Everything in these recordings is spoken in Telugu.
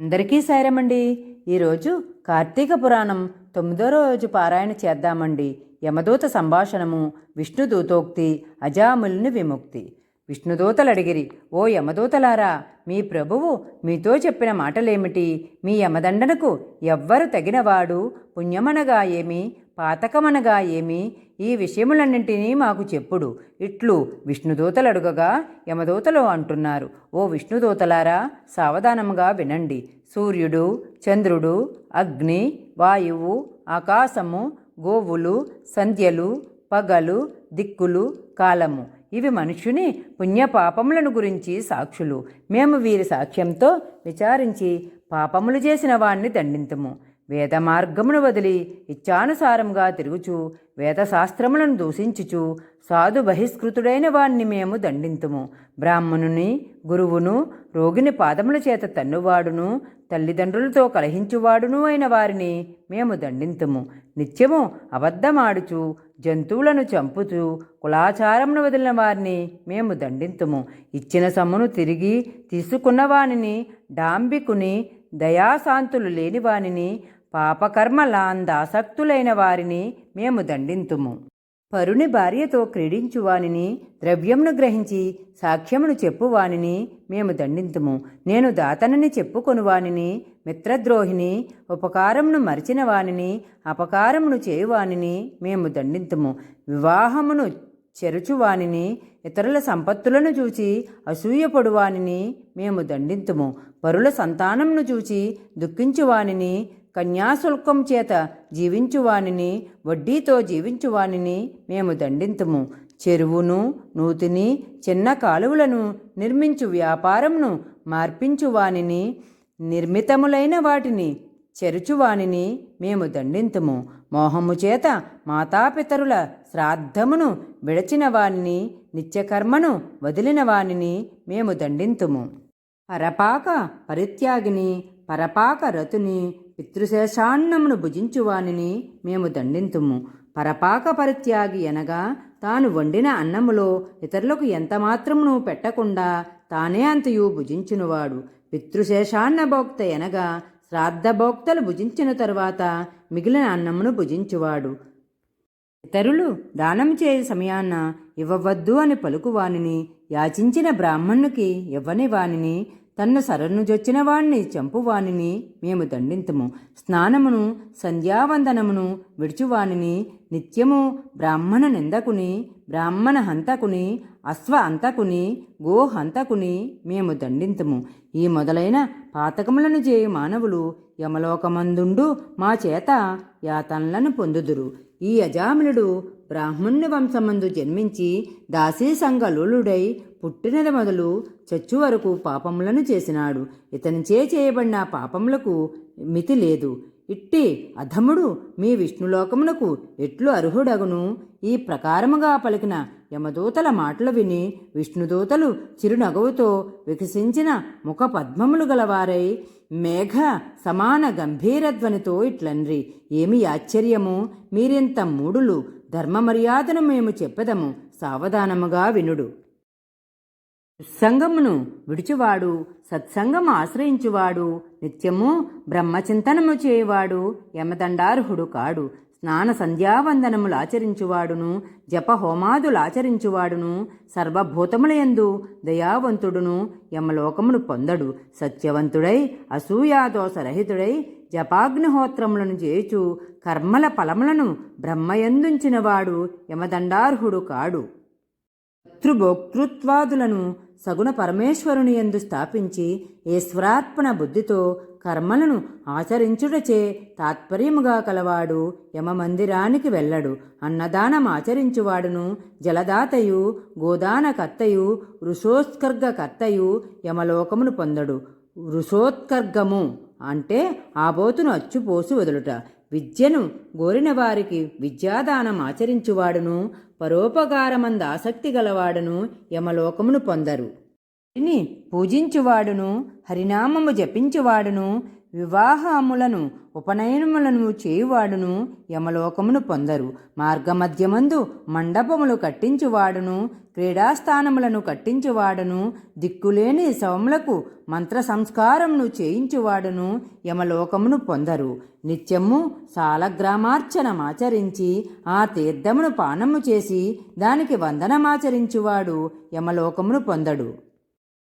అందరికీ సాయరమండి. ఈరోజు కార్తీక పురాణం 9వ రోజు పారాయణ చేద్దామండి. యమదూత సంభాషణము, విష్ణుదూతోక్తి, అజాములుని విముక్తి. విష్ణుదూతలు అడిగిరి, ఓ యమదూతలారా, మీ ప్రభువు మీతో చెప్పిన మాటలేమిటి? మీ యమదండనకు ఎవ్వరు తగినవాడు? పుణ్యమనగా ఏమి, పాతకమనగా ఏమి? ఈ విషయములన్నింటినీ మాకు చెప్పుడు. ఇట్లు విష్ణుదూతలు అడుగగా యమదూతలు అంటున్నారు, ఓ విష్ణుదూతలారా, సావధానముగా వినండి. సూర్యుడు, చంద్రుడు, అగ్ని, వాయువు, ఆకాశము, గోవులు, సంధ్యలు, పగలు, దిక్కులు, కాలము, ఇవి మనుష్యుని పుణ్యపాపములను గురించి సాక్షులు. మేము వీరి సాక్ష్యంతో విచారించి పాపములు చేసిన వాణ్ణి దండింతుము. వేద మార్గమును వదిలి ఇచ్చానుసారంగా తిరుగుచు వేదశాస్త్రములను దూషించుచు సాధు బహిష్కృతుడైన వాణ్ణి మేము దండింతుము. బ్రాహ్మణుని, గురువును, రోగిని పాదముల చేత తన్నువాడును, తల్లిదండ్రులతో కలహించువాడును అయిన వారిని మేము దండింతుము. నిత్యము అబద్ధమాడుచు జంతువులను చంపుచు కులాచారమును వదిలిన వారిని మేము దండింతుము. ఇచ్చిన సొమ్మును తిరిగి తీసుకున్నవానిని, డాంబికుని, దయాశాంతులు లేనివానిని, పాపకర్మలాందాసక్తులైన వారిని మేము దండింతుము. పరుని భార్యతో క్రీడించువానిని, ద్రవ్యమును గ్రహించి సాక్ష్యమును చెప్పువానిని మేము దండింతుము. నేను దాతనని చెప్పుకొనువానిని, మిత్రద్రోహిని, ఉపకారమును మరిచిన వానిని, అపకారమును చేయువానిని మేము దండింతుము. వివాహమును చెరుచువానిని, ఇతరుల సంపత్తులను చూచి అసూయపడువానిని మేము దండింతుము. పరుల సంతానమును చూచి దుఃఖించువానిని, కన్యాశుల్కం చేత జీవించువానిని, వడ్డీతో జీవించువానిని మేము దండింతుము. చెరువును, నూతిని, చిన్న కాలువలను నిర్మించు వ్యాపారమును మార్పించువానిని, నిర్మితములైన వాటిని చెరుచువానిని మేము దండింతుము. మోహము చేత మాతాపితరుల శ్రాద్ధమును విడచిన వానిని, నిత్యకర్మను వదిలిన వానిని మేము దండింతుము. పరపాక పరిత్యాగిని, పరపాక రతుని, పితృశేషాన్నమును భుజించువానిని మేము దండింతుము. పరపాక పరిత్యాగి అనగా తాను వండిన అన్నములో ఇతరులకు ఎంతమాత్రమును పెట్టకుండా తానే అంతయు భుజించునువాడు. పితృశేషాన్న భోక్త అనగా శ్రాద్ధభోక్తలు భుజించిన తరువాత మిగిలిన అన్నమును భుజించువాడు. ఇతరులు దానం చేయు సమయాన్న ఇవ్వవద్దు అని పలుకువానిని, యాచించిన బ్రాహ్మణునికి ఇవ్వని వానిని, తన్ను శరణుజొచ్చిన వాణ్ణి చంపువానిని మేము దండింతుము. స్నానమును, సంధ్యావందనమును విడుచువానిని, నిత్యము బ్రాహ్మణ నిందకుని, బ్రాహ్మణ హంతకుని, అశ్వ హంతకుని, గోహంతకుని మేము దండింతుము. ఈ మొదలైన పాతకములను చేయు మానవులు యమలోకమందుండు మా చేత యాతనలను పొందుదురు. ఈ అజామిలుడు బ్రాహ్మణ్య వంశమందు జన్మించి దాసీసంగలుడై పుట్టినది మొదలు చచ్చు వరకు పాపములను చేసినాడు. ఇతనిచే చేయబడిన పాపములకు మితి లేదు. ఇట్టి అధముడు మీ విష్ణులోకమునకు ఎట్లు అర్హుడగును? ఈ ప్రకారముగా పలికిన యమదూతల మాటలు విని విష్ణుదూతలు చిరునగవుతో వికసించిన ముఖ పద్మములు గలవారై మేఘ సమాన గంభీరధ్వనితో ఇట్లన్రి, ఏమి ఆశ్చర్యము! మీరింత మూడులు! ధర్మ మర్యాదను మేము చెప్పెదము, సావధానముగా వినుడు. దుస్సంగమును విడుచువాడు, సత్సంగము ఆశ్రయించువాడు, నిత్యము బ్రహ్మచింతనము చేయువాడు యమదండార్హుడు కాడు. స్నాన సంధ్యావందనములాచరించువాడును, జపహోమాదులాచరించువాడును, సర్వభూతములయందు దయావంతుడును యమలోకమును పొందడు. సత్యవంతుడై అసూయాదోషరహితుడై జపాగ్నిహోత్రములను చేయుచు కర్మల ఫలములను బ్రహ్మయందుంచినవాడు యమదండార్హుడు కాడు. శత్రుభోక్తృత్వాదులను సగుణ పరమేశ్వరుని యందు స్థాపించి ఈశ్వరార్పణ బుద్ధితో కర్మలను ఆచరించుటచే తాత్పర్యముగా కలవాడు యమమందిరానికి వెళ్ళడు. అన్నదానం ఆచరించువాడును, జలదాతయు, గోదానకర్తయు, వృషోత్కర్గకర్తయు యమలోకమును పొందడు. వృషోత్కర్గము అంటే ఆబోతును అచ్చుపోసి వదులుట. విద్యను గోరిన వారికి విద్యాదానం ఆచరించువాడును, పరోపకారమంద ఆసక్తి గలవాడును యమలోకమును పొందరు. హరిని పూజించువాడును, హరినామము జపించువాడును, వివాహములను ఉపనయనములను చేయువాడును యమలోకమును పొందరు. మార్గమధ్యమందు మండపములు కట్టించువాడును, క్రీడాస్థానములను కట్టించువాడును, దిక్కులేని శవములకు మంత్ర సంస్కారమును చేయించువాడును యమలోకమును పొందరు. నిత్యము సాలగ్రామార్చనమాచరించి ఆ తీర్థమును పానము చేసి దానికి వందనమాచరించువాడు యమలోకమును పొందడు.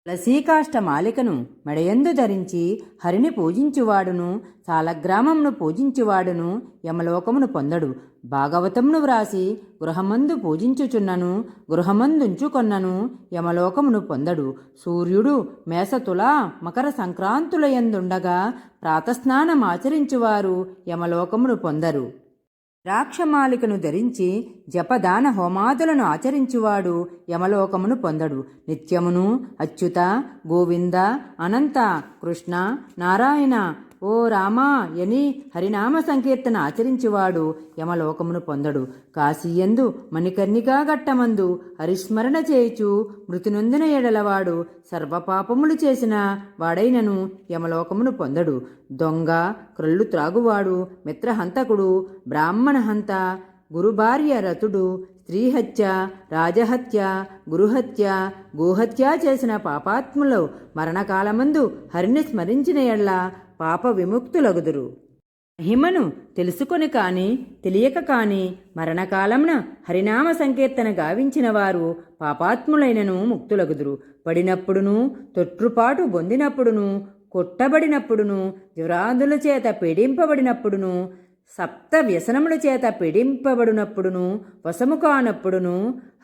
తులసీకాష్టమాలికను మెడయందు ధరించి హరిని పూజించువాడును, సాలగ్రామమును పూజించువాడును యమలోకమును పొందడు. భాగవతమును వ్రాసి గృహమందు పూజించుచున్నను, గృహమందుంచుకొన్నను యమలోకమును పొందడు. సూర్యుడు మేషతుల మకర సంక్రాంతులయందుండగా ప్రాతస్నానమాచరించువారు యమలోకమును పొందరు. ద్రాక్షమాలికను ధరించి జపదాన హోమాదులను ఆచరించువాడు యమలోకమును పొందడు. నిత్యమును అచ్యుత, గోవింద, అనంత, కృష్ణ, నారాయణ, ఓ రామా యని హరినామ సంకీర్తన ఆచరించువాడు యమలోకమును పొందడు. కాశీయందు మణికర్ణికా ఘట్టమందు హరిస్మరణ చేయుచు మృతి నొందిన ఎడలవాడు సర్వపాపములు చేసిన వాడైనను యమలోకమును పొందడు. దొంగ, క్రొల్లు త్రాగువాడు, మిత్రహంతకుడు, బ్రాహ్మణ హంత, గురుభార్య రతుడు, స్త్రీహత్య, రాజహత్య, గురుహత్య, గోహత్య చేసిన పాపాత్ములు మరణకాలమందు హరిని స్మరించిన ఎడల పాప విముక్తులగుదురు. మహిమను తెలుసుకొని కాని తెలియక కాని మరణకాలమున హరినామ సంకీర్తన గావించిన వారు పాపాత్ములైనను ముక్తులగుదురు. పడినప్పుడును, తొట్రుపాటు పొందినప్పుడును, కొట్టబడినప్పుడును, జ్వరాదుల చేత పీడింపబడినప్పుడును, సప్త వ్యసనముల చేత పీడింపబడినప్పుడును, వశము కానప్పుడును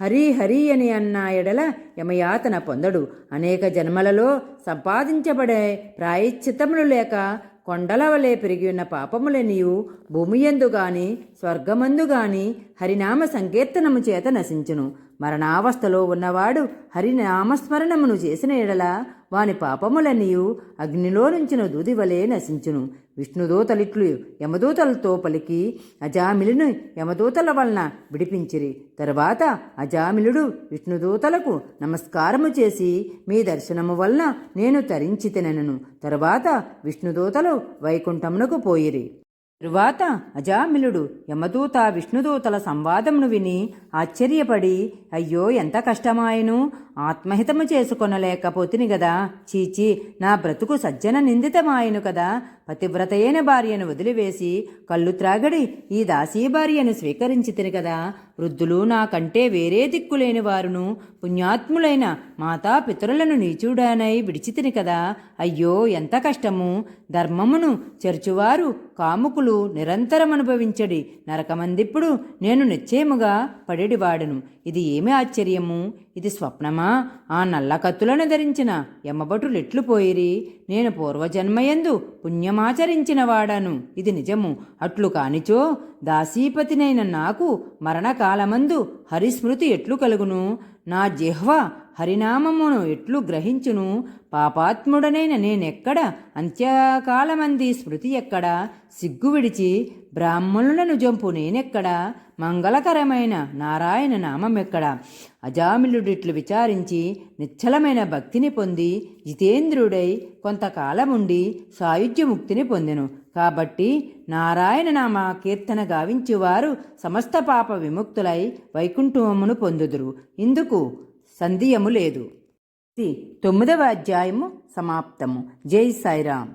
హరి హరి అని అన్న ఎడల యమయాతన పొందడు. అనేక జన్మలలో సంపాదించబడే ప్రాయశ్చిత్తములు లేక కొండల వలె పెరిగి ఉన్న పాపములనియు భూమియందు గాని స్వర్గమందు గాని హరినామ సంకీర్తనము చేత నశించును. మరణావస్థలో ఉన్నవాడు హరినామస్మరణమును చేసిన ఎడల వాని పాపములనియు అగ్నిలో నుంచిన దూది వలె నశించును. విష్ణుదూతలిట్లు యమదూతలతో పలికి అజామిలును యమదూతల వలన విడిపించిరి. తరువాత అజామిలుడు విష్ణుదూతలకు నమస్కారము చేసి మీ దర్శనము వలన నేను తరించి తినను. తరువాత విష్ణుదూతలు వైకుంఠమునకు పోయిరి. తరువాత అజామిలుడు యమదూత విష్ణుదూతల సంవాదమును విని ఆశ్చర్యపడి, అయ్యో ఎంత కష్టమాయను, ఆత్మహితము చేసుకొనలేకపోతిని గదా, చీచి నా బ్రతుకు సజ్జన నిందితమాయను కదా, పతివ్రతయైన భార్యను వదిలివేసి కళ్ళు త్రాగడి ఈ దాసీ భార్యను స్వీకరించి తిని కదా, వృద్ధులు నాకంటే వేరే దిక్కులేని వారును పుణ్యాత్ములైన మాతా పితరులను నీచుడానై విడిచితిని కదా, అయ్యో ఎంత కష్టము, ధర్మమును చెరుచువారు కాముకులు నిరంతరం అనుభవించడి నరకమందిప్పుడు నేను నిశ్చయముగా పడేడివాడును. ఇది ఏమి ఆశ్చర్యము, ఇది స్వప్నమా? ఆ నల్ల కత్తులను ధరించిన యమభటులు ఎట్లు పోయిరి? నేను పూర్వజన్మయందు పుణ్యమాచరించిన వాడాను, ఇది నిజము. అట్లు కానిచో దాసీపతినైన నాకు మరణకాలమందు హరిస్మృతి ఎట్లు కలుగును? నా జిహ్వ హరినామమును ఎట్లు గ్రహించును? పాపాత్ముడనైన నేనెక్కడ? అంత్యకాలమంది స్మృతి ఎక్కడ? సిగ్గు విడిచి బ్రాహ్మణులను జంపు నేనెక్కడ? మంగళకరమైన నారాయణ నామమెక్కడ? అజామిలుడిట్లు విచారించి నిశ్చలమైన భక్తిని పొంది జితేంద్రుడై కొంతకాలముండి సాయుధ్యముక్తిని పొందెను. కాబట్టి నారాయణ నామ కీర్తన గావించువారు సమస్త పాప విముక్తులై వైకుంఠమును పొందుదురు. ఇందుకు సందేహము లేదు. 9వ అధ్యాయము సమాప్తము. జై సాయిరాం.